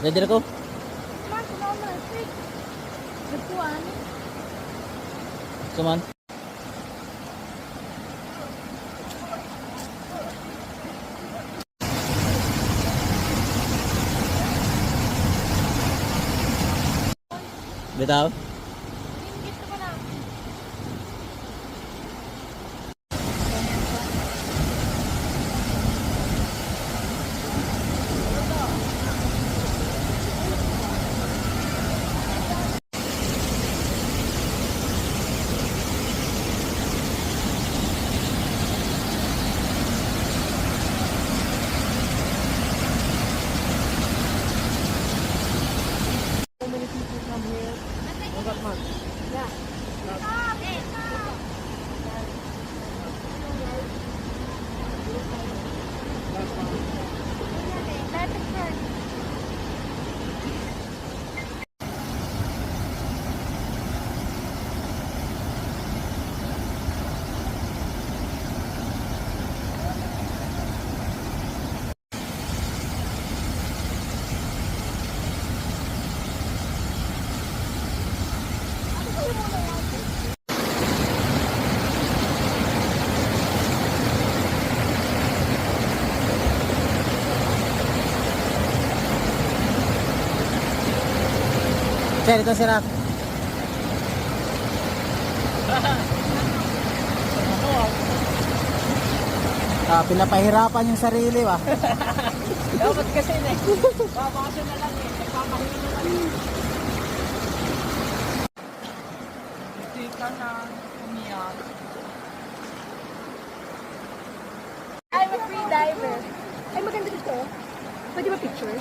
Ready na ko? Suman. Bitaw. Sir, ito sir. Pinapahirapan yung sarili ba? Dapat kasi na eh. Babakasyon na lang eh. Nagpapahilo na lang eh. Hindi ka na umiyak. I'm a free diver. Ay, maganda dito. Pwede ba picture?